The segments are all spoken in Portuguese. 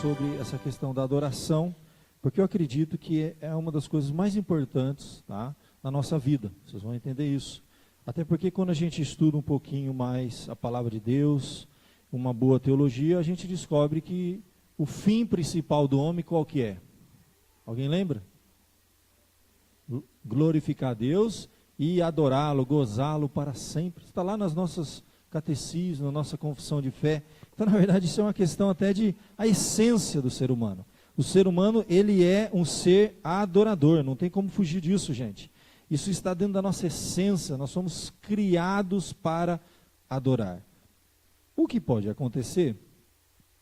sobre essa questão da adoração, porque eu acredito que é uma das coisas mais importantes, tá, na nossa vida. Vocês vão entender isso. Até porque quando a gente estuda um pouquinho mais a palavra de Deus, uma boa teologia, a gente descobre que o fim principal do homem qual que é? Alguém lembra? Glorificar a Deus e adorá-lo, gozá-lo para sempre. Está lá nas nossas catecismos, na nossa confissão de fé. Então, na verdade, isso é uma questão até de a essência do ser humano. O ser humano, ele é um ser adorador, não tem como fugir disso, gente. Isso está dentro da nossa essência, nós somos criados para adorar. O que pode acontecer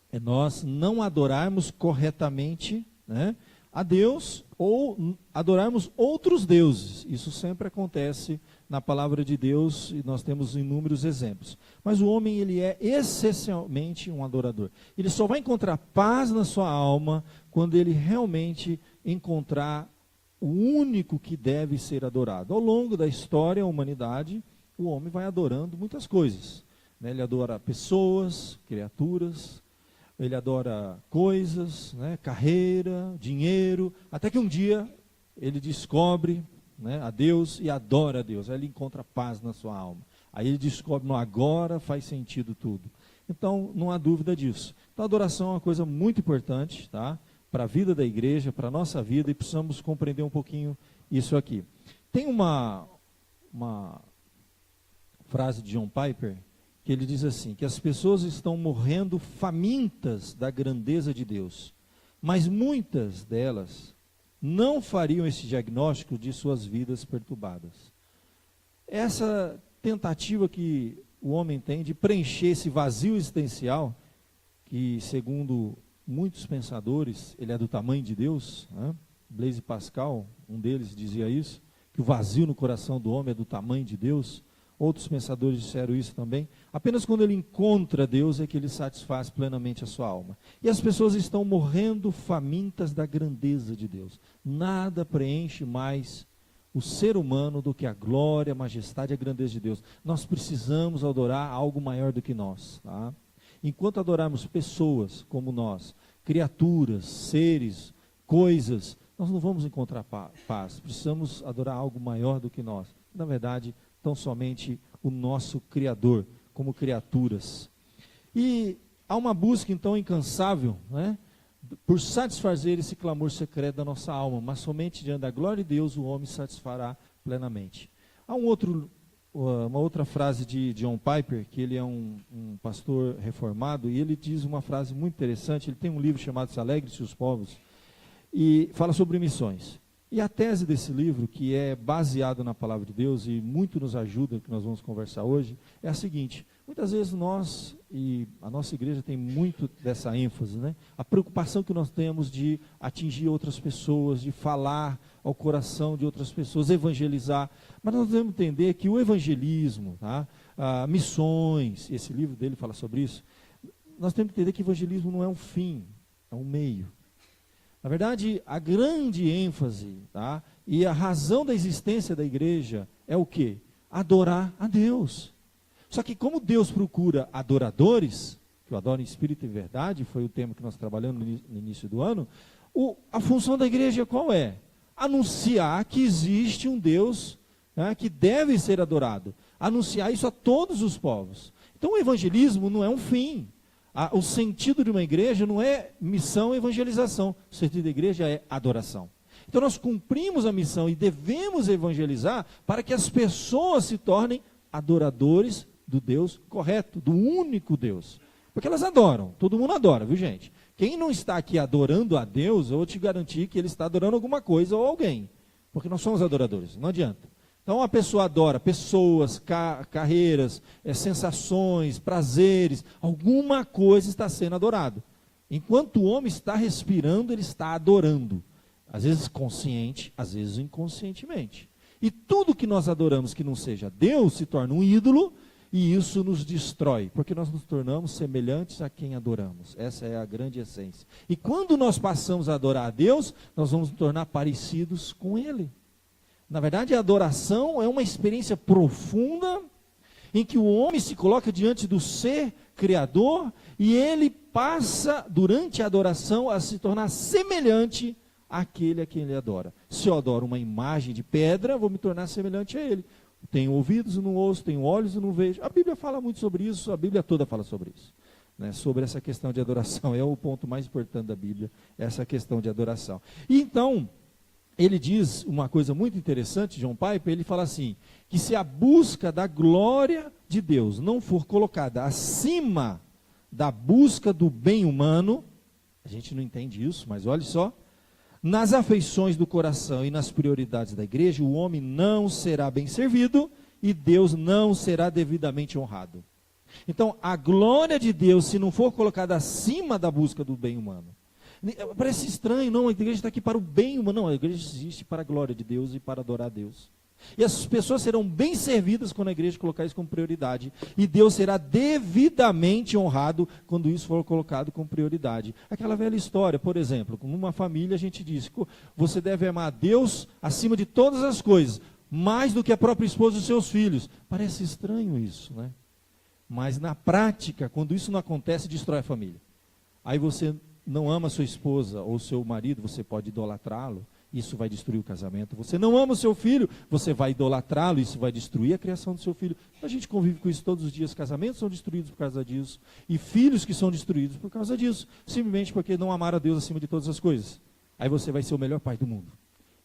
é nós não adorarmos corretamente, né, a Deus ou adorarmos outros deuses. Isso sempre acontece na palavra de Deus e nós temos inúmeros exemplos. Mas o homem, ele é essencialmente um adorador. Ele só vai encontrar paz na sua alma quando ele realmente encontrar o único que deve ser adorado. Ao longo da história da humanidade, o homem vai adorando muitas coisas, né? Ele adora pessoas, criaturas, ele adora coisas, né? Carreira, dinheiro, até que um dia ele descobre, né, a Deus e adora a Deus. Aí ele encontra paz na sua alma. Aí ele descobre, não, agora faz sentido tudo. Então, não há dúvida disso. Então, a adoração é uma coisa muito importante, tá? Para a vida da igreja, para a nossa vida, e precisamos compreender um pouquinho isso aqui. Tem uma frase de John Piper, que ele diz assim, que as pessoas estão morrendo famintas da grandeza de Deus, mas muitas delas não fariam esse diagnóstico de suas vidas perturbadas. Essa tentativa que o homem tem de preencher esse vazio existencial, que segundo muitos pensadores, ele é do tamanho de Deus, né? Blaise Pascal, um deles, dizia isso, que o vazio no coração do homem é do tamanho de Deus. Outros pensadores disseram isso também. Apenas quando ele encontra Deus é que ele satisfaz plenamente a sua alma. E as pessoas estão morrendo famintas da grandeza de Deus. Nada preenche mais o ser humano do que a glória, a majestade e a grandeza de Deus. Nós precisamos adorar algo maior do que nós, tá? Enquanto adorarmos pessoas como nós, criaturas, seres, coisas, nós não vamos encontrar paz. Precisamos adorar algo maior do que nós. Na verdade, tão somente o nosso Criador, como criaturas. E há uma busca, então, incansável, né, por satisfazer esse clamor secreto da nossa alma, mas somente diante da glória de Deus o homem satisfará plenamente. Há uma outra frase de John Piper, que ele é um pastor reformado, e ele diz uma frase muito interessante. Ele tem um livro chamado Se Alegre-se os Povos, e fala sobre missões. E a tese desse livro, que é baseado na palavra de Deus e muito nos ajuda, que nós vamos conversar hoje, é a seguinte: muitas vezes nós, e a nossa igreja tem muito dessa ênfase, né? A preocupação que nós temos de atingir outras pessoas, de falar ao coração de outras pessoas, evangelizar. Mas nós devemos entender que o evangelismo, tá? Missões, esse livro dele fala sobre isso, nós temos que entender que evangelismo não é um fim, é um meio. Na verdade, a grande ênfase, tá, e a razão da existência da igreja é o quê? Adorar a Deus. Só que como Deus procura adoradores, que o adora em espírito e verdade, foi o tema que nós trabalhamos no início do ano, a função da igreja qual é? Anunciar que existe um Deus, né, que deve ser adorado. Anunciar isso a todos os povos. Então o evangelismo não é um fim. O sentido de uma igreja não é missão e evangelização. O sentido da igreja é adoração. Então nós cumprimos a missão e devemos evangelizar para que as pessoas se tornem adoradores do Deus correto, do único Deus. Porque elas adoram, todo mundo adora, viu gente? Quem não está aqui adorando a Deus, eu vou te garantir que ele está adorando alguma coisa ou alguém. Porque nós somos adoradores, não adianta. Então a pessoa adora pessoas, carreiras, sensações, prazeres, alguma coisa está sendo adorado. Enquanto o homem está respirando, ele está adorando. Às vezes consciente, às vezes inconscientemente. E tudo que nós adoramos que não seja Deus se torna um ídolo, e isso nos destrói, porque nós nos tornamos semelhantes a quem adoramos. Essa é a grande essência. E quando nós passamos a adorar a Deus, nós vamos nos tornar parecidos com Ele. Na verdade, a adoração é uma experiência profunda em que o homem se coloca diante do ser criador e ele passa, durante a adoração, a se tornar semelhante àquele a quem ele adora. Se eu adoro uma imagem de pedra, vou me tornar semelhante a ele. Tenho ouvidos e não ouço, tenho olhos e não vejo. A Bíblia fala muito sobre isso, a Bíblia toda fala sobre isso. Né? Sobre essa questão de adoração, é o ponto mais importante da Bíblia, essa questão de adoração. E então, ele diz uma coisa muito interessante, John Piper, ele fala assim, que se a busca da glória de Deus não for colocada acima da busca do bem humano, a gente não entende isso, mas olha só, nas afeições do coração e nas prioridades da igreja, o homem não será bem servido e Deus não será devidamente honrado. Então, a glória de Deus, se não for colocada acima da busca do bem humano, parece estranho, não, a igreja está aqui para o bem humano, não, a igreja existe para a glória de Deus e para adorar a Deus. E as pessoas serão bem servidas quando a igreja colocar isso como prioridade. E Deus será devidamente honrado quando isso for colocado como prioridade. Aquela velha história, por exemplo, como uma família a gente diz, você deve amar a Deus acima de todas as coisas, mais do que a própria esposa e os seus filhos. Parece estranho isso, né? Mas na prática, quando isso não acontece, destrói a família. Aí você não ama sua esposa ou seu marido, você pode idolatrá-lo. Isso vai destruir o casamento. Você não ama o seu filho, você vai idolatrá-lo, isso vai destruir a criação do seu filho. A gente convive com isso todos os dias. Casamentos são destruídos por causa disso. E filhos que são destruídos por causa disso. Simplesmente porque não amaram a Deus acima de todas as coisas. Aí você vai ser o melhor pai do mundo.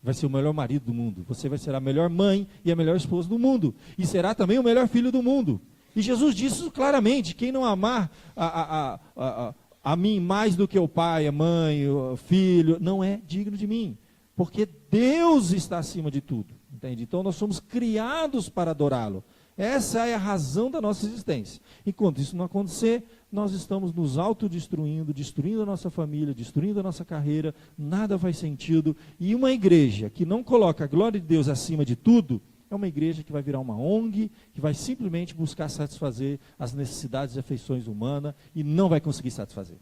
Vai ser o melhor marido do mundo. Você vai ser a melhor mãe e a melhor esposa do mundo. E será também o melhor filho do mundo. E Jesus disse isso claramente. Quem não amar a mim mais do que o pai, a mãe, o filho, não é digno de mim. Porque Deus está acima de tudo, entende? Então nós somos criados para adorá-lo. Essa é a razão da nossa existência. Enquanto isso não acontecer, nós estamos nos autodestruindo, destruindo a nossa família, destruindo a nossa carreira, nada faz sentido. E uma igreja que não coloca a glória de Deus acima de tudo, é uma igreja que vai virar uma ONG, que vai simplesmente buscar satisfazer as necessidades e afeições humanas e não vai conseguir satisfazer.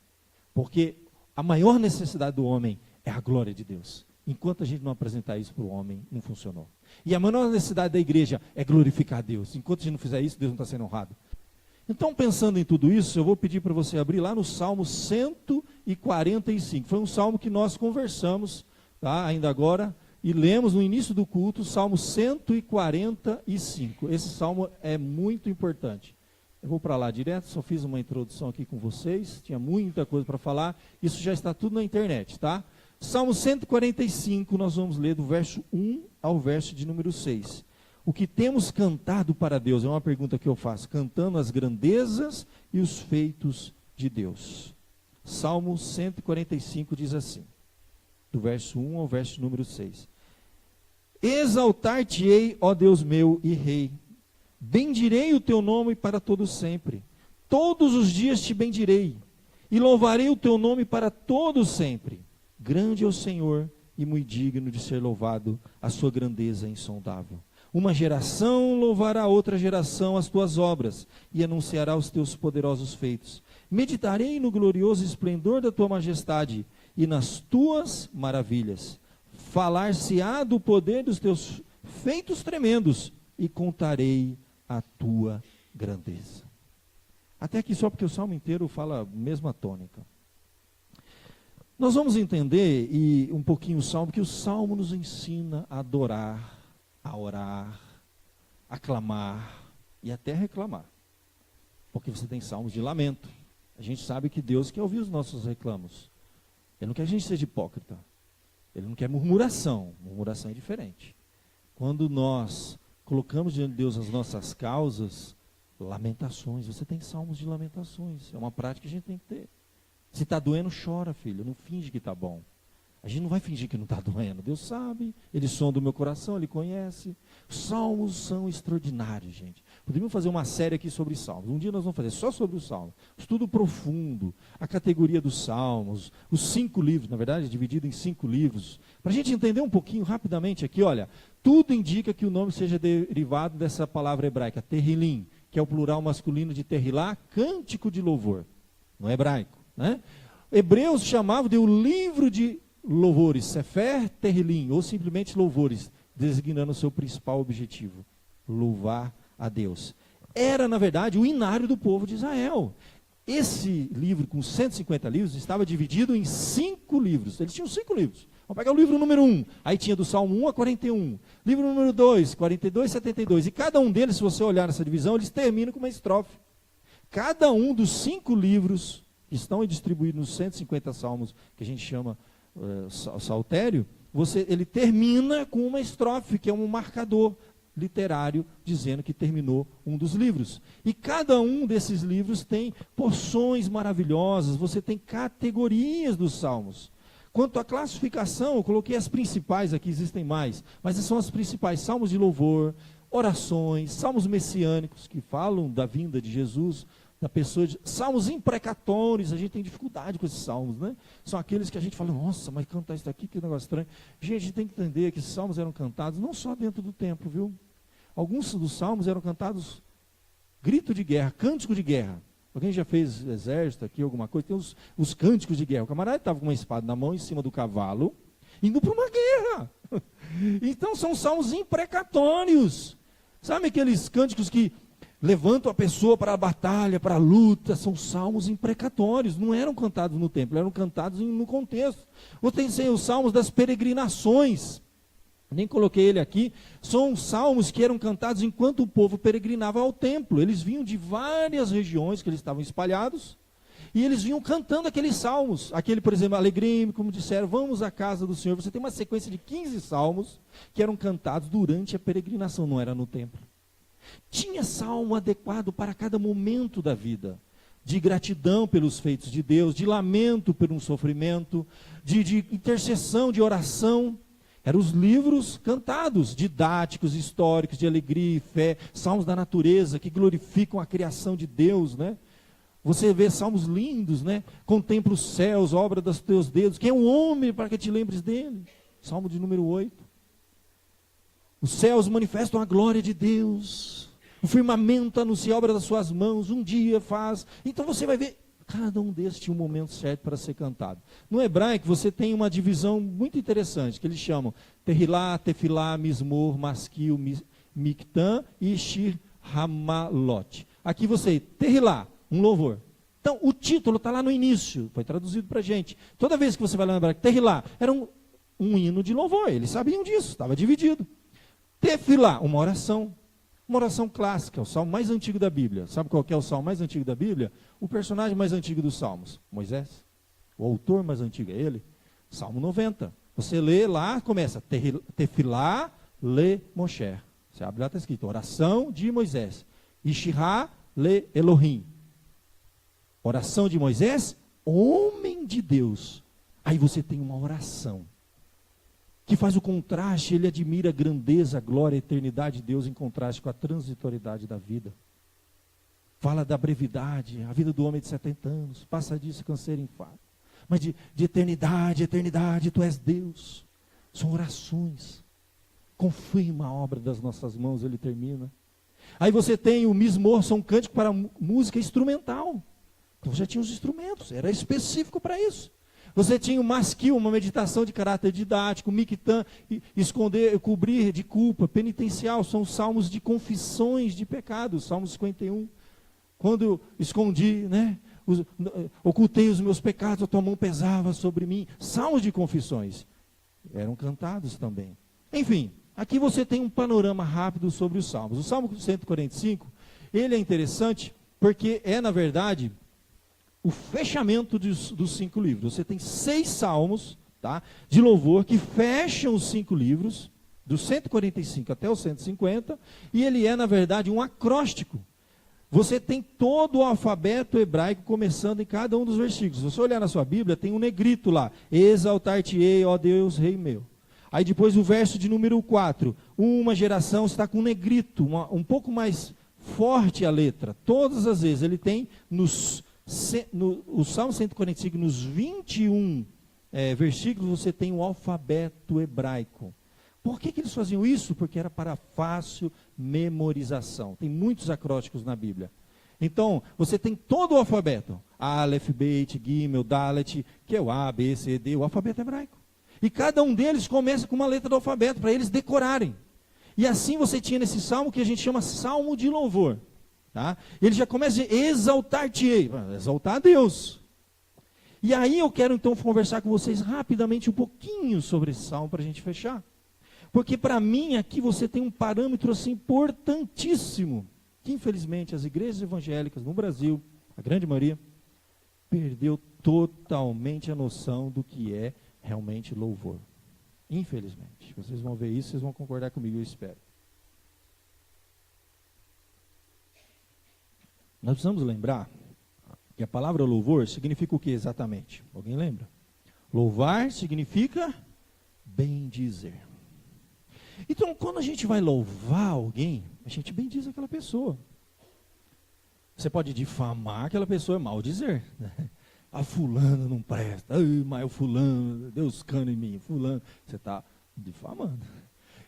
Porque a maior necessidade do homem é a glória de Deus. Enquanto a gente não apresentar isso para o homem, não funcionou. E a maior necessidade da igreja é glorificar a Deus. Enquanto a gente não fizer isso, Deus não está sendo honrado. Então, pensando em tudo isso, eu vou pedir para você abrir lá no Salmo 145. Foi um salmo que nós conversamos, tá, ainda agora, e lemos no início do culto, Salmo 145. Esse salmo é muito importante. Eu vou para lá direto, só fiz uma introdução aqui com vocês, tinha muita coisa para falar, isso já está tudo na internet, tá? Salmo 145, nós vamos ler do verso 1 ao verso de número 6. O que temos cantado para Deus? É uma pergunta que eu faço. Cantando as grandezas e os feitos de Deus. Salmo 145 diz assim, do verso 1 ao verso número 6. Exaltar-te-ei, ó Deus meu e Rei. Bendirei o teu nome para todo sempre. Todos os dias te bendirei. E louvarei o teu nome para todo sempre. Grande é o Senhor e muito digno de ser louvado, a sua grandeza é insondável. Uma geração louvará outra geração as tuas obras e anunciará os teus poderosos feitos. Meditarei no glorioso esplendor da tua majestade e nas tuas maravilhas. Falar-se-á do poder dos teus feitos tremendos e contarei a tua grandeza. Até aqui só porque o salmo inteiro fala a mesma tônica. Nós vamos entender um pouquinho o salmo, que o salmo nos ensina a adorar, a orar, a clamar e até reclamar. Porque você tem salmos de lamento. A gente sabe que Deus quer ouvir os nossos reclamos. Ele não quer que a gente seja hipócrita. Ele não quer murmuração. Murmuração é diferente. Quando nós colocamos diante de Deus as nossas causas, lamentações. Você tem salmos de lamentações. É uma prática que a gente tem que ter. Se está doendo, chora, filho. Não finge que está bom. A gente não vai fingir que não está doendo. Deus sabe, Ele sonda o meu coração, Ele conhece. Os salmos são extraordinários, gente. Poderíamos fazer uma série aqui sobre salmos. Um dia nós vamos fazer só sobre os salmos. Estudo profundo, a categoria dos salmos, os 5 livros, na verdade, dividido em 5 livros. Para a gente entender um pouquinho rapidamente aqui, olha, tudo indica que o nome seja derivado dessa palavra hebraica, terrilim, que é o plural masculino de terrilá, cântico de louvor, no hebraico. Né? Hebreus chamavam de o livro de louvores, Sefer Terrilim, ou simplesmente louvores, designando o seu principal objetivo, louvar a Deus. Era, na verdade, o inário do povo de Israel. esse livro com 150 livros estava dividido em 5 livros. Eles tinham 5 livros. Vamos pegar o livro número 1, aí tinha do Salmo 1 a 41. Livro número 2, 42 e 72. E cada um deles, se você olhar nessa divisão, eles terminam com uma estrofe. Cada um dos 5 livros que estão distribuídos nos 150 salmos, que a gente chama saltério, ele termina com uma estrofe, que é um marcador literário, dizendo que terminou um dos livros. E cada um desses livros tem porções maravilhosas, você tem categorias dos salmos. Quanto à classificação, eu coloquei as principais aqui, existem mais, mas essas são as principais: salmos de louvor, orações, salmos messiânicos, que falam da vinda de Jesus, da pessoa salmos imprecatórios. A gente tem dificuldade com esses salmos, né? São aqueles que a gente fala, nossa, mas cantar isso aqui, que negócio estranho. Gente, a gente tem que entender que esses salmos eram cantados não só dentro do templo, viu? Alguns dos salmos eram cantados grito de guerra, cântico de guerra. Alguém já fez exército aqui, alguma coisa? Tem os cânticos de guerra. O camarada estava com uma espada na mão, em cima do cavalo, indo para uma guerra. Então são salmos imprecatórios. Sabe aqueles cânticos que levantam a pessoa para a batalha, para a luta? São salmos imprecatórios. Não eram cantados no templo, eram cantados no contexto. Ou tem os salmos das peregrinações. Nem coloquei ele aqui. São salmos que eram cantados enquanto o povo peregrinava ao templo. Eles vinham de várias regiões que eles estavam espalhados, e eles vinham cantando aqueles salmos. Aquele, por exemplo, alegrei-me, como disseram, vamos à casa do Senhor. Você tem uma sequência de 15 salmos que eram cantados durante a peregrinação, não era no templo. Tinha salmo adequado para cada momento da vida, de gratidão pelos feitos de Deus, de lamento por um sofrimento, de intercessão, de oração. Eram os livros cantados, didáticos, históricos, de alegria e fé, salmos da natureza, que glorificam a criação de Deus, né? Você vê salmos lindos, né? Contempla os céus, obra dos teus dedos. Quem é o homem para que te lembres dele? Salmo de número 8. Os céus manifestam a glória de Deus. O firmamento anuncia a obra das suas mãos. Um dia faz. Então você vai ver, cada um desses tinha um momento certo para ser cantado. No hebraico você tem uma divisão muito interessante, que eles chamam Tehilá, Tefilá, Mismor, Maskil, Mictã e Shir Hamalot. Aqui você, Tehilá, um louvor. Então o título está lá no início, foi traduzido para a gente. Toda vez que você vai lembrar que Tehilá era um hino de louvor, eles sabiam disso, estava dividido. Tefilá, uma oração clássica, o salmo mais antigo da Bíblia. Sabe qual que é o salmo mais antigo da Bíblia? O personagem mais antigo dos salmos, Moisés. O autor mais antigo é ele. Salmo 90. Você lê lá, começa, Tefilá le Moshe. Você abre lá, está escrito, oração de Moisés. Ishirá le Elohim. Oração de Moisés, homem de Deus. Aí você tem uma oração que faz o contraste. Ele admira a grandeza, a glória, a eternidade de Deus em contraste com a transitoriedade da vida. Fala da brevidade, a vida do homem de 70 anos, passa disso, canseiro e enfado. Mas de eternidade, tu és Deus. São orações. Confirma a obra das nossas mãos, ele termina. Aí você tem o Mismor, são cânticos para música instrumental. Então já tinha os instrumentos, era específico para isso. Você tinha o Maskil, uma meditação de caráter didático, Mictã, cobrir de culpa, penitencial, são salmos de confissões de pecados, Salmo 51. Quando eu escondi, né, ocultei os meus pecados, a tua mão pesava sobre mim. Salmos de confissões eram cantados também. Enfim, aqui você tem um panorama rápido sobre os salmos. O Salmo 145, ele é interessante porque é, na verdade, o fechamento dos 5 livros. Você tem 6 salmos, tá, de louvor que fecham os 5 livros, do 145 até o 150, e ele é, na verdade, um acróstico. Você tem todo o alfabeto hebraico começando em cada um dos versículos. Se você olhar na sua Bíblia, tem um negrito lá, exaltar-te-ei, ó Deus, Rei meu. Aí depois o verso de número 4, uma geração está com um negrito, um pouco mais forte a letra. Todas as vezes ele tem o Salmo 145, nos 21 versículos, você tem o alfabeto hebraico. Por que eles faziam isso? Porque era para fácil memorização. Tem muitos acrósticos na Bíblia. Então, você tem todo o alfabeto. Aleph, Beit, Gimel, Dalet, que é o A, B, C, D, o alfabeto hebraico. E cada um deles começa com uma letra do alfabeto, para eles decorarem. E assim você tinha nesse salmo que a gente chama salmo de louvor. Tá? Ele já começa a exaltar-te-ei, exaltar a Deus. E aí eu quero então conversar com vocês rapidamente um pouquinho sobre esse salmo para a gente fechar. Porque para mim aqui você tem um parâmetro assim importantíssimo, que infelizmente as igrejas evangélicas no Brasil, a grande maioria, perdeu totalmente a noção do que é realmente louvor. Infelizmente. Vocês vão ver isso, vocês vão concordar comigo, eu espero. Nós precisamos lembrar que a palavra louvor significa o que exatamente? Alguém lembra? Louvar significa bendizer. Então, quando a gente vai louvar alguém, a gente bendiz aquela pessoa. Você pode difamar aquela pessoa, maldizer, né? A fulano não presta, mas o fulano, Deus cana em mim, fulano, você está difamando.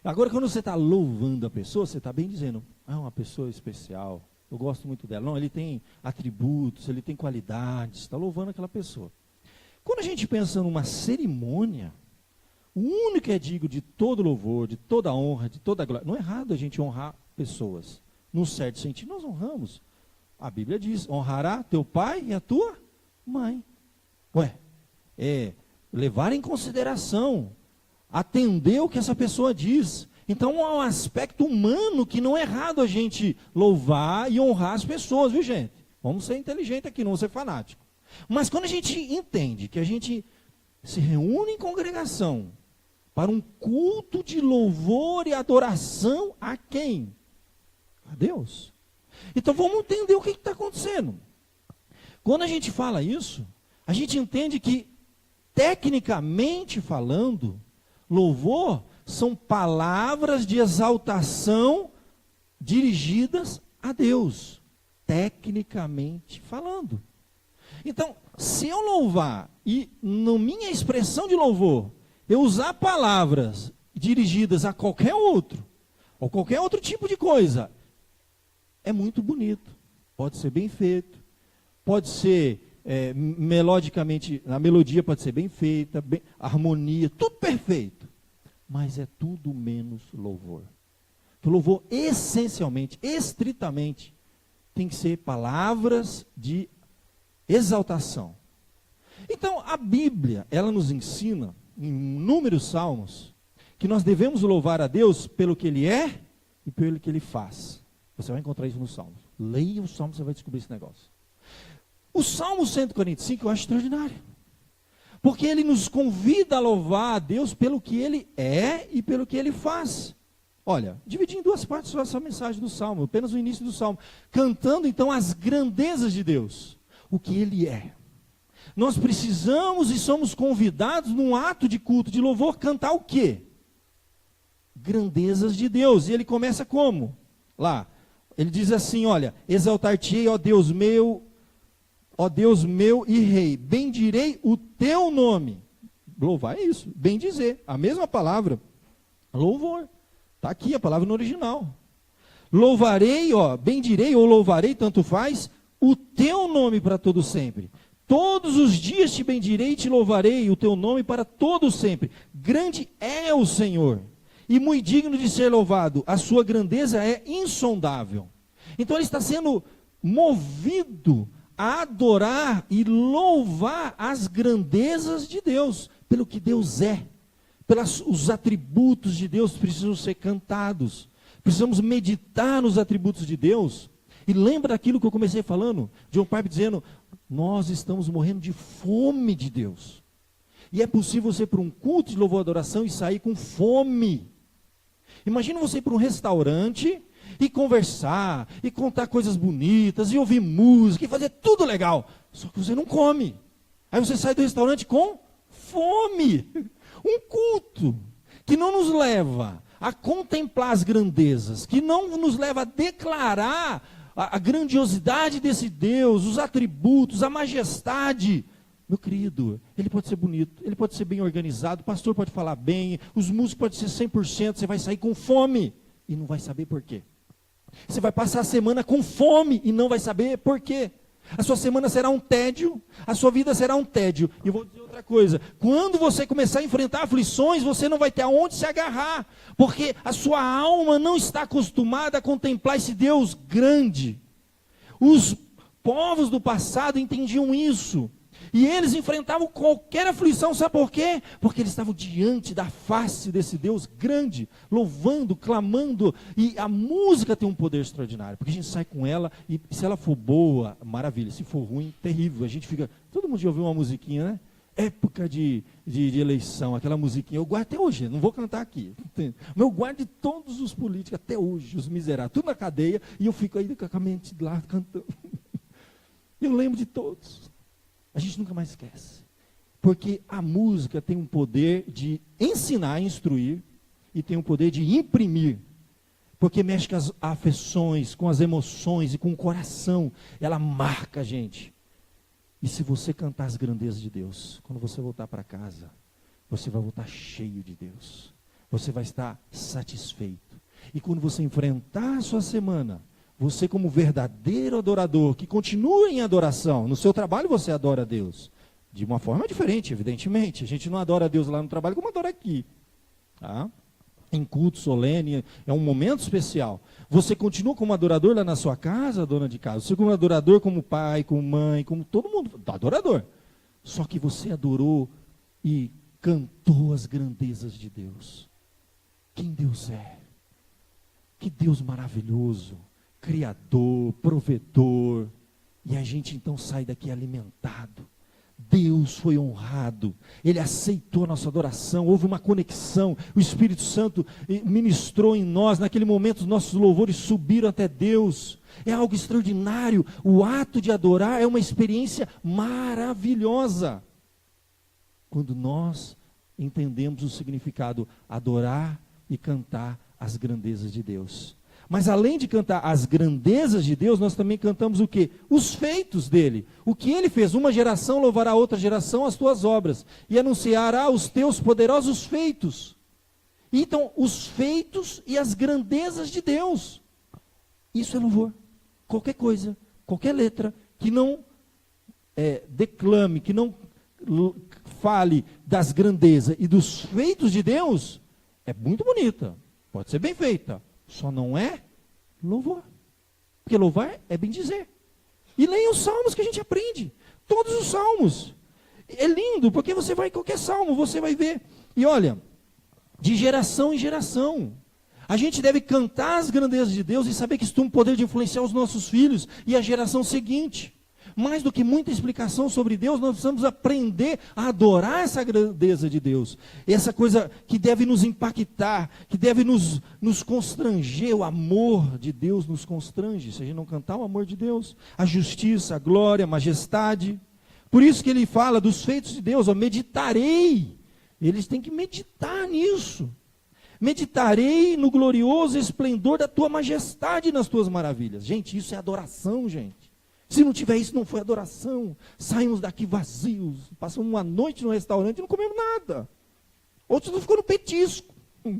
Agora, quando você está louvando a pessoa, você está bem dizendo, é uma pessoa especial, eu gosto muito dela. Não, ele tem atributos, ele tem qualidades, está louvando aquela pessoa. Quando a gente pensa numa cerimônia, o único que é digno de todo louvor, de toda honra, de toda glória, não é errado a gente honrar pessoas, num certo sentido, nós honramos. A Bíblia diz, honrará teu pai e a tua mãe. Levar em consideração, atender o que essa pessoa diz. Então há um aspecto humano que não é errado a gente louvar e honrar as pessoas, viu gente? Vamos ser inteligentes aqui, não ser fanático. Mas quando a gente entende que a gente se reúne em congregação para um culto de louvor e adoração a quem? A Deus. Então vamos entender o que está acontecendo. Quando a gente fala isso, a gente entende que, tecnicamente falando, louvor são palavras de exaltação dirigidas a Deus, tecnicamente falando. Então, se eu louvar e, na minha expressão de louvor, eu usar palavras dirigidas a qualquer outro, ou qualquer outro tipo de coisa, é muito bonito, pode ser bem feito, pode ser melodicamente, a melodia pode ser bem feita, harmonia, tudo perfeito, mas é tudo menos louvor. O louvor essencialmente, estritamente, tem que ser palavras de exaltação. Então a Bíblia, ela nos ensina, em inúmeros salmos, que nós devemos louvar a Deus pelo que Ele é e pelo que Ele faz. Você vai encontrar isso nos salmos. Leia o salmo, você vai descobrir esse negócio. O Salmo 145 eu acho extraordinário. Porque ele nos convida a louvar a Deus pelo que Ele é e pelo que Ele faz. Olha, dividi em duas partes só essa mensagem do Salmo, apenas o início do Salmo. Cantando então as grandezas de Deus, o que Ele é. Nós precisamos e somos convidados num ato de culto, de louvor, cantar o quê? Grandezas de Deus. E ele começa como? Lá, ele diz assim, olha, exaltar-te-ei, ó Deus meu e Rei, bendirei o teu nome. Louvar é isso, bendizer, a mesma palavra, louvor. Está aqui a palavra no original. Louvarei, bendirei ou louvarei, tanto faz, o teu nome para todo sempre. Todos os dias te bendirei e te louvarei o teu nome para todo sempre. Grande é o Senhor e muito digno de ser louvado. A sua grandeza é insondável. Então ele está sendo movido a adorar e louvar as grandezas de Deus, pelo que Deus é. Os atributos de Deus precisam ser cantados. Precisamos meditar nos atributos de Deus. E lembra daquilo que eu comecei falando? John Piper dizendo, nós estamos morrendo de fome de Deus. E é possível você ir para um culto de louvor e adoração e sair com fome. Imagina você ir para um restaurante e conversar, e contar coisas bonitas, e ouvir música, e fazer tudo legal. Só que você não come. Aí você sai do restaurante com fome. Um culto que não nos leva a contemplar as grandezas, que não nos leva a declarar a grandiosidade desse Deus, os atributos, a majestade. Meu querido, ele pode ser bonito, ele pode ser bem organizado, o pastor pode falar bem, os músicos podem ser 100%, você vai sair com fome e não vai saber por quê. Você vai passar a semana com fome e não vai saber por quê. A sua semana será um tédio, a sua vida será um tédio. E eu vou dizer outra coisa, quando você começar a enfrentar aflições, você não vai ter aonde se agarrar, porque a sua alma não está acostumada a contemplar esse Deus grande, Os povos do passado entendiam isso. E eles enfrentavam qualquer aflição, sabe por quê? Porque eles estavam diante da face desse Deus grande, louvando, clamando. E a música tem um poder extraordinário, porque a gente sai com ela e se ela for boa, maravilha. Se for ruim, terrível. A gente fica... Todo mundo já ouviu uma musiquinha, né? Época de eleição, aquela musiquinha. Eu guardo até hoje, não vou cantar aqui. Mas eu guardo de todos os políticos, até hoje, os miseráveis, tudo na cadeia. E eu fico aí com a mente lá cantando. Eu lembro de todos. A gente nunca mais esquece. Porque a música tem um poder de ensinar, instruir, e tem um poder de imprimir. Porque mexe com as afeições, com as emoções e com o coração. Ela marca a gente. E se você cantar as grandezas de Deus, quando você voltar para casa, você vai voltar cheio de Deus. Você vai estar satisfeito. E quando você enfrentar a sua semana, você como verdadeiro adorador, que continua em adoração, no seu trabalho você adora a Deus, de uma forma diferente, evidentemente. A gente não adora a Deus lá no trabalho como adora aqui. Tá? Em culto solene, é um momento especial. Você continua como adorador lá na sua casa, dona de casa. Você como adorador, como pai, como mãe, como todo mundo, adorador. Só que você adorou e cantou as grandezas de Deus. Quem Deus é? Que Deus maravilhoso. Criador, provedor, e a gente então sai daqui alimentado. Deus foi honrado, Ele aceitou a nossa adoração, houve uma conexão, o Espírito Santo ministrou em nós, naquele momento os nossos louvores subiram até Deus. É algo extraordinário, o ato de adorar é uma experiência maravilhosa. Quando nós entendemos o significado, adorar e cantar as grandezas de Deus. Mas além de cantar as grandezas de Deus, nós também cantamos o quê? Os feitos dele. O que ele fez. Uma geração louvará a outra geração as tuas obras. E anunciará os teus poderosos feitos. Então, os feitos e as grandezas de Deus. Isso é louvor. Qualquer coisa, qualquer letra que não declame, que não fale das grandezas e dos feitos de Deus, é muito bonita. Pode ser bem feita. Só não é louvor. Porque louvar é bem dizer. E leia os salmos que a gente aprende. Todos os salmos. É lindo, porque você vai em qualquer salmo, você vai ver. E olha, de geração em geração. A gente deve cantar as grandezas de Deus e saber que isso tem um poder de influenciar os nossos filhos e a geração seguinte. Mais do que muita explicação sobre Deus, nós precisamos aprender a adorar essa grandeza de Deus. Essa coisa que deve nos impactar, que deve nos constranger. O amor de Deus nos constrange. Se a gente não cantar o amor de Deus, a justiça, a glória, a majestade. Por isso que ele fala dos feitos de Deus. Meditarei. Eles têm que meditar nisso. Meditarei no glorioso esplendor da tua majestade e nas tuas maravilhas. Gente, isso é adoração, gente. Se não tiver isso, não foi adoração. Saímos daqui vazios. Passamos uma noite no restaurante e não comemos nada. Outros não ficam no petisco.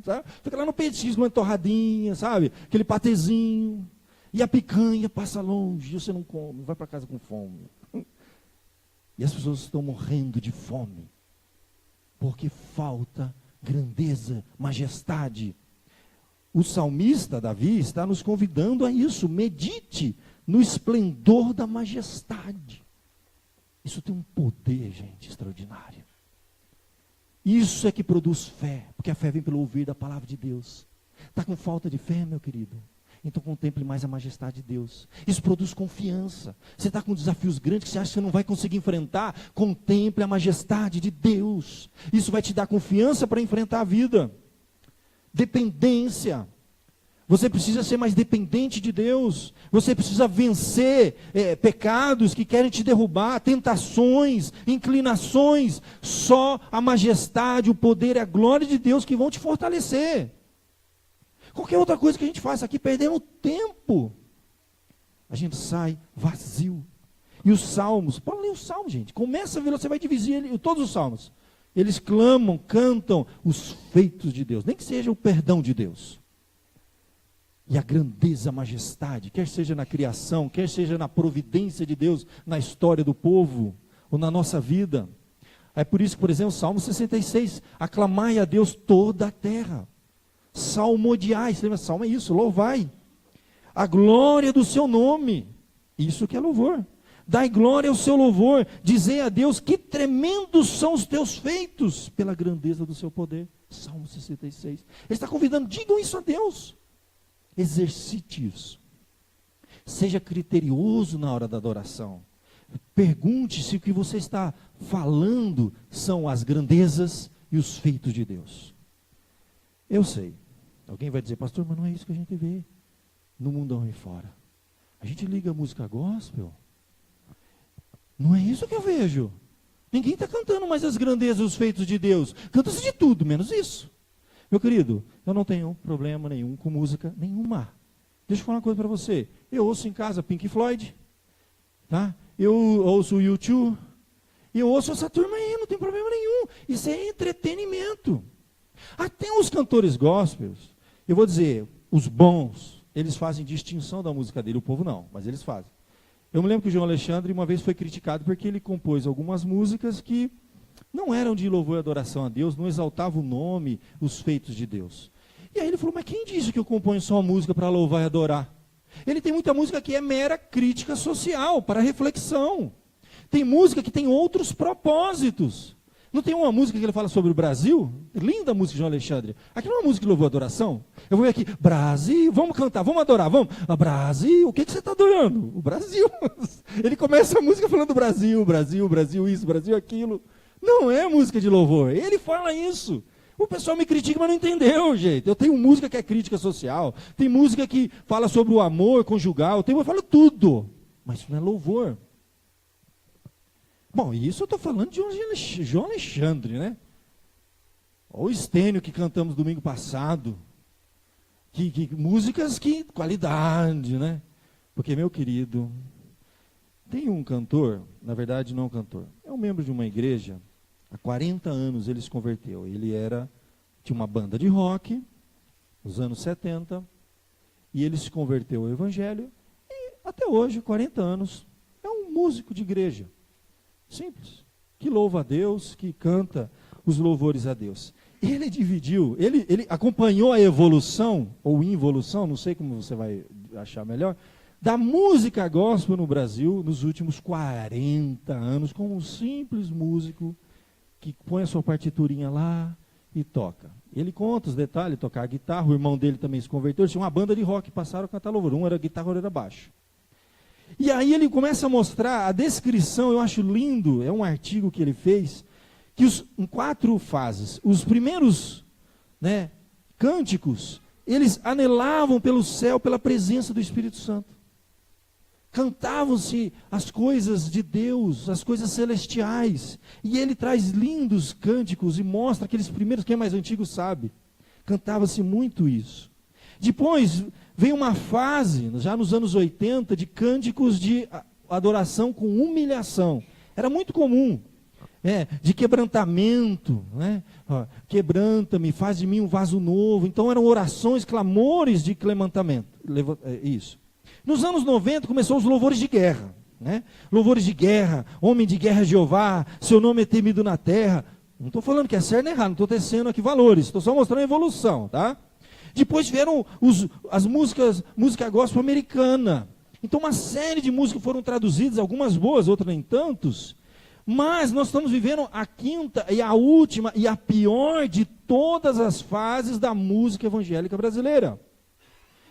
Sabe? Fica lá no petisco, uma torradinha, sabe? Aquele patezinho. E a picanha passa longe, você não come, vai para casa com fome. E as pessoas estão morrendo de fome. Porque falta grandeza, majestade. O salmista Davi está nos convidando a isso. Medite no esplendor da majestade. Isso tem um poder, gente, extraordinário. Isso é que produz fé, porque a fé vem pelo ouvir da palavra de Deus. Está com falta de fé, meu querido? Então contemple mais a majestade de Deus. Isso produz confiança. Você está com desafios grandes que você acha que você não vai conseguir enfrentar. Contemple a majestade de Deus. Isso vai te dar confiança para enfrentar a vida. Dependência. Você precisa ser mais dependente de Deus. Você precisa vencer pecados que querem te derrubar, tentações, inclinações. Só a majestade, o poder e a glória de Deus que vão te fortalecer. Qualquer outra coisa que a gente faça aqui, perdendo tempo, a gente sai vazio. E os salmos, pode ler os salmos, gente. Começa a ver, você vai dividir todos os salmos. Eles clamam, cantam os feitos de Deus. Nem que seja o perdão de Deus. E a grandeza, a majestade, quer seja na criação, quer seja na providência de Deus, na história do povo, ou na nossa vida. É por isso que, por exemplo, Salmo 66, aclamai a Deus toda a terra. Salmodiai, você lembra? Salmo é isso, louvai. A glória do seu nome. Isso que é louvor. Dai glória ao seu louvor, dizei a Deus, que tremendos são os teus feitos, pela grandeza do seu poder. Salmo 66. Ele está convidando, digam isso a Deus. Exercite isso. Seja criterioso na hora da adoração. Pergunte se o que você está falando são as grandezas e os feitos de Deus. Eu sei. Alguém vai dizer, pastor, mas não é isso que a gente vê no mundão aí fora. A gente liga a música gospel. Não é isso que eu vejo. Ninguém está cantando mais as grandezas e os feitos de Deus. Canta-se de tudo, menos isso. Meu querido, eu não tenho problema nenhum com música nenhuma. Deixa eu falar uma coisa para você. Eu ouço em casa Pink Floyd, tá? Eu ouço o U2, e eu ouço essa turma aí, não tem problema nenhum. Isso é entretenimento. Até os cantores gospels, eu vou dizer, os bons, eles fazem distinção da música dele, o povo não, mas eles fazem. Eu me lembro que o João Alexandre uma vez foi criticado porque ele compôs algumas músicas que não eram de louvor e adoração a Deus, não exaltavam o nome, os feitos de Deus. E aí ele falou, mas quem disse que eu componho só música para louvar e adorar? Ele tem muita música que é mera crítica social, para reflexão. Tem música que tem outros propósitos. Não tem uma música que ele fala sobre o Brasil? Linda a música de João Alexandre. Aquilo não é uma música de louvor e adoração? Eu vou ver aqui, Brasil, vamos cantar, vamos adorar, vamos. Brasil, o que você está adorando? O Brasil. Ele começa a música falando do Brasil, Brasil, Brasil isso, Brasil aquilo. Não é música de louvor, ele fala isso. O pessoal me critica, mas não entendeu, gente. Eu tenho música que é crítica social, tem música que fala sobre o amor conjugal, eu falo tudo. Mas isso não é louvor. Bom, isso eu estou falando de João Alexandre, né? Ou o Estênio que cantamos domingo passado. Músicas que qualidade, né? Porque, meu querido, tem um cantor, na verdade não é um cantor, é um membro de uma igreja, há 40 anos ele se converteu. Ele tinha uma banda de rock, nos anos 70, e ele se converteu ao evangelho, e até hoje, 40 anos, é um músico de igreja. Simples, que louva a Deus, que canta os louvores a Deus. Ele dividiu, ele acompanhou a evolução, ou involução, não sei como você vai achar melhor, da música gospel no Brasil nos últimos 40 anos, como um simples músico que põe a sua partiturinha lá e toca. Ele conta os detalhes, tocar guitarra, o irmão dele também se converteu, eles tinham uma banda de rock, passaram a cantar louvor, um era guitarra, outro era baixo. E aí ele começa a mostrar a descrição, eu acho lindo, é um artigo que ele fez, que em 4 fases, os primeiros cânticos, eles anelavam pelo céu, pela presença do Espírito Santo. Cantavam-se as coisas de Deus, as coisas celestiais. E ele traz lindos cânticos e mostra aqueles primeiros, quem é mais antigo sabe. Cantava-se muito isso. Depois veio uma fase, já nos anos 80, de cânticos de adoração com humilhação. Era muito comum, de quebrantamento, quebranta-me, faz de mim um vaso novo. Então eram orações, clamores de quebrantamento. Isso. Nos anos 90 começou os louvores de guerra. Louvores de guerra, homem de guerra Jeová, seu nome é temido na terra. Não estou falando que é certo nem errado, não estou tecendo aqui valores, estou só mostrando a evolução, tá? Depois vieram as música gospel americana. Então uma série de músicas foram traduzidas, algumas boas, outras nem tantos. Mas nós estamos vivendo a quinta e a última e a pior de todas as fases da música evangélica brasileira.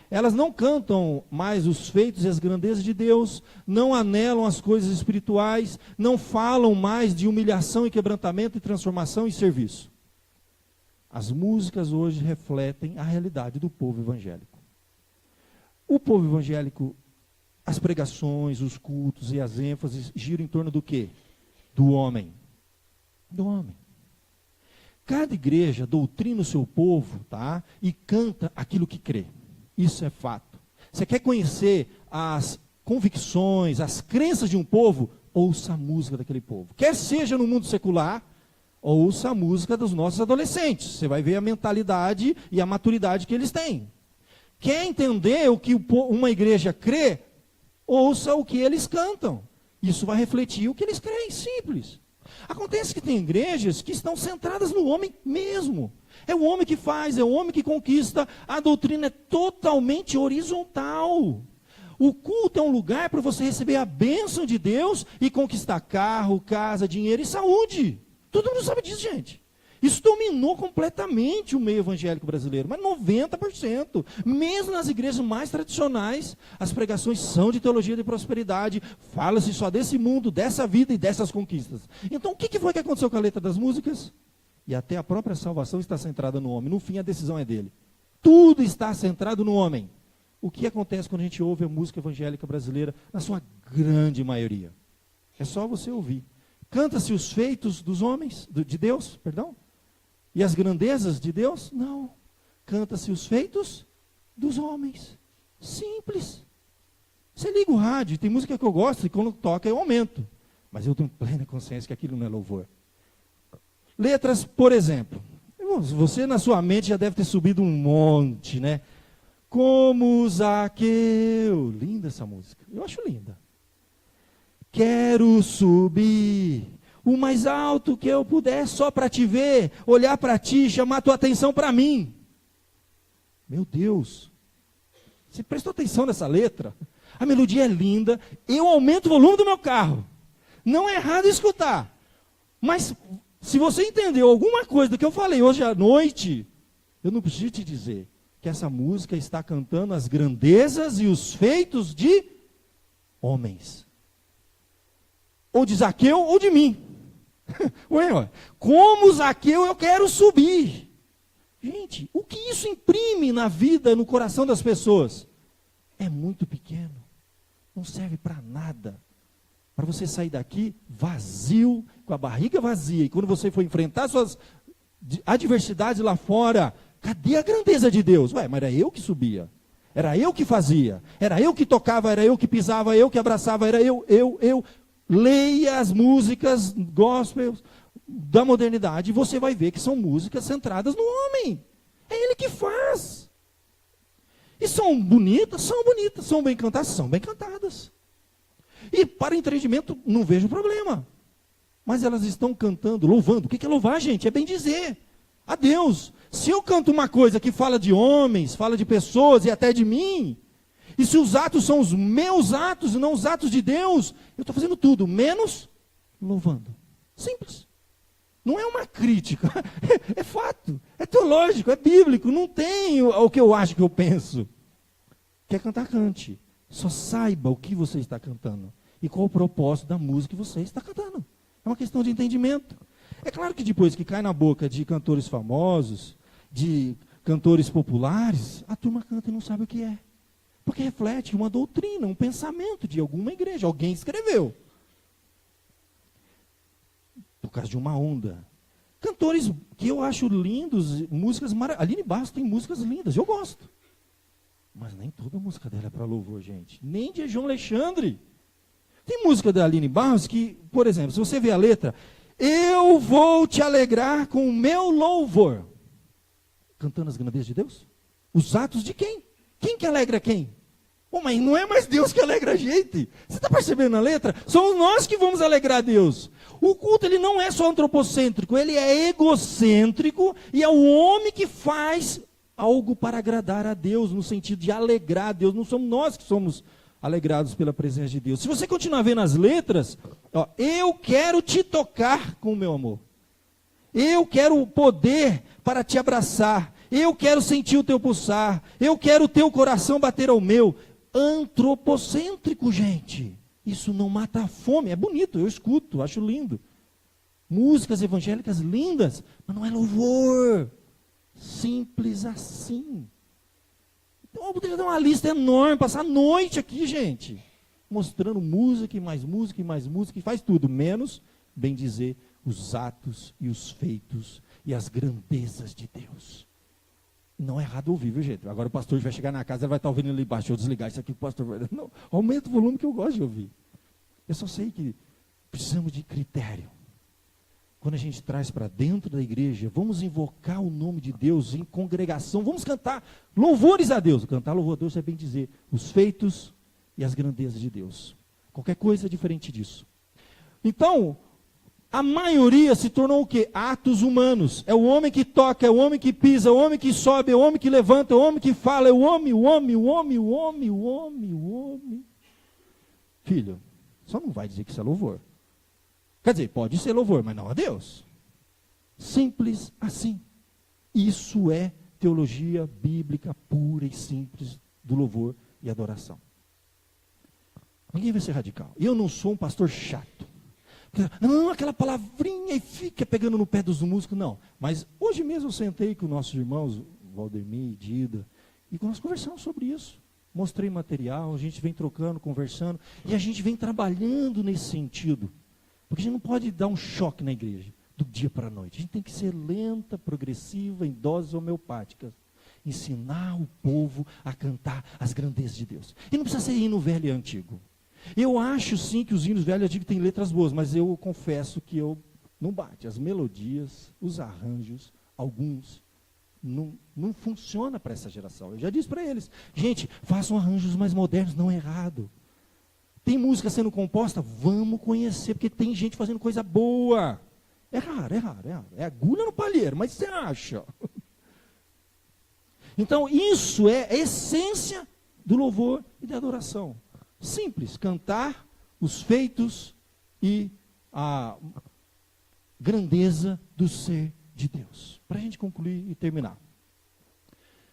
Elas não cantam mais os feitos e as grandezas de Deus, não anelam as coisas espirituais, não falam mais de humilhação e quebrantamento e transformação e serviço. As músicas hoje refletem a realidade do povo evangélico. O povo evangélico, as pregações, os cultos e as ênfases giram em torno do quê? Do homem. Do homem. Cada igreja doutrina o seu povo, tá? E canta aquilo que crê. Isso é fato. Você quer conhecer as convicções, as crenças de um povo? Ouça a música daquele povo. Quer seja no mundo secular, ouça a música dos nossos adolescentes. Você vai ver a mentalidade e a maturidade que eles têm. Quer entender o que uma igreja crê? Ouça o que eles cantam. Isso vai refletir o que eles creem, simples. Acontece que tem igrejas que estão centradas no homem mesmo. É o homem que faz, é o homem que conquista. A doutrina é totalmente horizontal. O culto é um lugar para você receber a bênção de Deus e conquistar carro, casa, dinheiro e saúde. Todo mundo sabe disso, gente. Isso dominou completamente o meio evangélico brasileiro, mas 90%. Mesmo nas igrejas mais tradicionais, as pregações são de teologia de prosperidade, fala-se só desse mundo, dessa vida e dessas conquistas. Então, o que foi que aconteceu com a letra das músicas? E até a própria salvação está centrada no homem. No fim, a decisão é dele. Tudo está centrado no homem. O que acontece quando a gente ouve a música evangélica brasileira, na sua grande maioria? É só você ouvir. Canta-se os feitos dos homens, de Deus, perdão? E as grandezas de Deus? Não. Canta-se os feitos dos homens. Simples. Você liga o rádio, tem música que eu gosto, e quando toca eu aumento. Mas eu tenho plena consciência que aquilo não é louvor. Letras, por exemplo. Você na sua mente já deve ter subido um monte, né? Como Zaqueu. Linda essa música. Eu acho linda. Quero subir o mais alto que eu puder só para te ver, olhar para ti, chamar tua atenção para mim. Meu Deus. Você prestou atenção nessa letra? A melodia é linda. Eu aumento o volume do meu carro. Não é errado escutar. Mas se você entendeu alguma coisa do que eu falei hoje à noite, eu não preciso te dizer que essa música está cantando as grandezas e os feitos de homens. Ou de Zaqueu ou de mim. Ué, como Zaqueu eu quero subir. Gente, o que isso imprime na vida, no coração das pessoas? É muito pequeno. Não serve para nada. Para você sair daqui vazio, com a barriga vazia. E quando você for enfrentar suas adversidades lá fora, cadê a grandeza de Deus? Ué, mas era eu que subia. Era eu que fazia. Era eu que tocava, era eu que pisava, eu que abraçava, era eu. Leia as músicas gospel da modernidade e você vai ver que são músicas centradas no homem. É ele que faz. E são bonitas, são bem cantadas, são bem cantadas. E para entendimento não vejo problema. Mas elas estão cantando, louvando. O que é louvar, gente? É bem dizer a Deus. Se eu canto uma coisa que fala de homens, fala de pessoas e até de mim, e se os atos são os meus atos e não os atos de Deus, eu estou fazendo tudo, menos louvando. Simples. Não é uma crítica. É fato. É teológico, é bíblico. Não tem o que eu acho que eu penso. Quer cantar, cante. Só saiba o que você está cantando. E qual o propósito da música que você está cantando. É uma questão de entendimento. É claro que depois que cai na boca de cantores famosos, de cantores populares, a turma canta e não sabe o que é. Porque reflete uma doutrina, um pensamento de alguma igreja. Alguém escreveu. Por causa de uma onda. Cantores que eu acho lindos, músicas maravilhosas. Aline Barros tem músicas lindas, eu gosto. Mas nem toda música dela é para louvor, gente. Nem de João Alexandre. Tem música da Aline Barros que, por exemplo, se você vê a letra, eu vou te alegrar com o meu louvor. Cantando as grandezas de Deus? Os atos de quem? Quem que alegra quem? Mas não é mais Deus que alegra a gente. Você está percebendo a letra? Somos nós que vamos alegrar a Deus. O culto ele não é só antropocêntrico, ele é egocêntrico e é o homem que faz algo para agradar a Deus, no sentido de alegrar a Deus. Não somos nós que somos alegrados pela presença de Deus. Se você continuar vendo as letras, eu quero te tocar com o meu amor. Eu quero o poder para te abraçar. Eu quero sentir o teu pulsar. Eu quero o teu coração bater ao meu. Antropocêntrico, gente. Isso não mata a fome. É bonito, eu escuto, acho lindo. Músicas evangélicas lindas, mas não é louvor. Simples assim. Então eu poderia dar uma lista enorme, passar a noite aqui, gente. Mostrando música e mais música e mais música. E faz tudo, menos, bem dizer, os atos e os feitos e as grandezas de Deus. Não é errado ouvir, viu, gente? Agora o pastor vai chegar na casa, ele vai estar ouvindo ali embaixo. Deixa eu desligar isso aqui, o pastor vai... Não, aumenta o volume que eu gosto de ouvir. Eu só sei que precisamos de critério. Quando a gente traz para dentro da igreja, vamos invocar o nome de Deus em congregação, vamos cantar louvores a Deus. Cantar louvor a Deus é bem dizer os feitos e as grandezas de Deus. Qualquer coisa diferente disso. Então, A maioria se tornou o quê? Atos humanos. É o homem que toca, é o homem que pisa, é o homem que sobe, é o homem que levanta, é o homem que fala, é o homem, o homem, o homem, o homem, o homem, o homem. Filho, só não vai dizer que isso é louvor. Quer dizer, pode ser louvor, mas não a Deus. Simples assim. Isso é teologia bíblica pura e simples do louvor e adoração. Ninguém vai ser radical. Eu não sou um pastor chato. Não, aquela palavrinha e fica pegando no pé dos músicos, não. Mas hoje mesmo eu sentei com nossos irmãos, Valdemir e Dida, e nós conversamos sobre isso. Mostrei material, a gente vem trocando, conversando, e a gente vem trabalhando nesse sentido. Porque a gente não pode dar um choque na igreja, do dia para a noite. A gente tem que ser lenta, progressiva, em doses homeopáticas. Ensinar o povo a cantar as grandezas de Deus. E não precisa ser hino velho e antigo. Eu acho sim que os hinos velhos e antigos têm letras boas, mas eu confesso que eu não bate. As melodias, os arranjos, alguns, não funciona para essa geração. Eu já disse para eles, gente, façam arranjos mais modernos, não é errado. Tem música sendo composta, vamos conhecer, porque tem gente fazendo coisa boa. É raro, é raro, é raro. É agulha no palheiro, mas você acha. Então, isso é a essência do louvor e da adoração. Simples, cantar os feitos e a grandeza do ser de Deus. Para a gente concluir e terminar.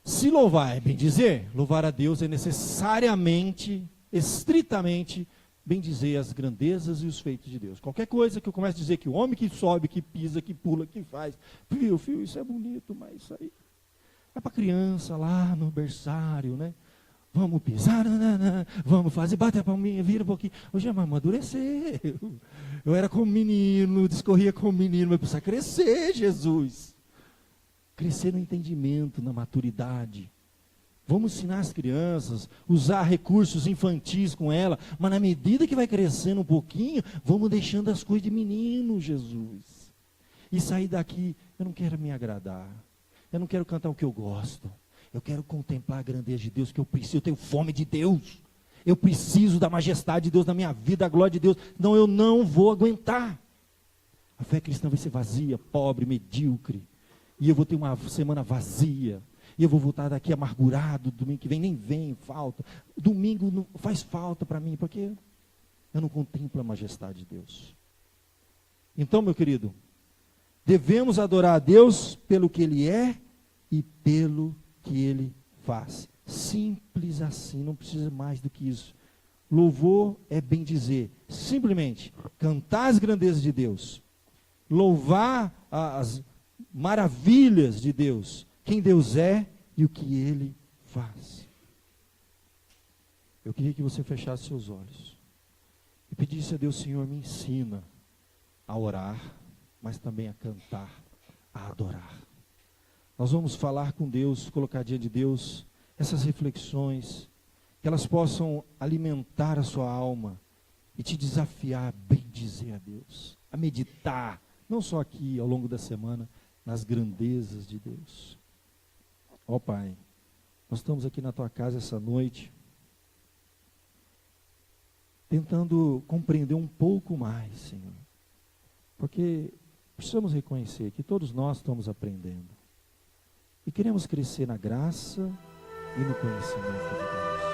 Se louvar é bem dizer, louvar a Deus é necessariamente, estritamente, bem dizer as grandezas e os feitos de Deus. Qualquer coisa que eu comece a dizer que o homem que sobe, que pisa, que pula, que faz, filho, isso é bonito, mas isso aí é para criança lá no berçário, né? Vamos pisar, vamos fazer, bate a palminha, vira um pouquinho. Hoje é amadurecer. Eu era como menino, discorria como menino, mas precisa crescer, Jesus. Crescer no entendimento, na maturidade. Vamos ensinar as crianças, usar recursos infantis com ela, mas na medida que vai crescendo um pouquinho, vamos deixando as coisas de menino, Jesus. E sair daqui, eu não quero me agradar. Eu não quero cantar o que eu gosto. Eu quero contemplar a grandeza de Deus, que eu preciso, eu tenho fome de Deus. Eu preciso da majestade de Deus na minha vida, da glória de Deus. Não, eu não vou aguentar. A fé cristã vai ser vazia, pobre, medíocre. E eu vou ter uma semana vazia. E eu vou voltar daqui amargurado, domingo que vem, nem vem, falta. Domingo não faz falta para mim, porque eu não contemplo a majestade de Deus. Então, meu querido, devemos adorar a Deus pelo que Ele é e pelo que Ele faz. Simples assim, não precisa mais do que isso. Louvor é bem dizer, simplesmente cantar as grandezas de Deus, louvar as maravilhas de Deus, quem Deus é e o que Ele faz. Eu queria que você fechasse seus olhos e pedisse a Deus, Senhor, me ensina a orar, mas também a cantar, a adorar. Nós vamos falar com Deus, colocar diante de Deus essas reflexões, que elas possam alimentar a sua alma e te desafiar a bem dizer a Deus, a meditar, não só aqui ao longo da semana, nas grandezas de Deus. Ó Pai, nós estamos aqui na Tua casa essa noite, tentando compreender um pouco mais, Senhor, porque precisamos reconhecer que todos nós estamos aprendendo. E queremos crescer na graça e no conhecimento de Deus.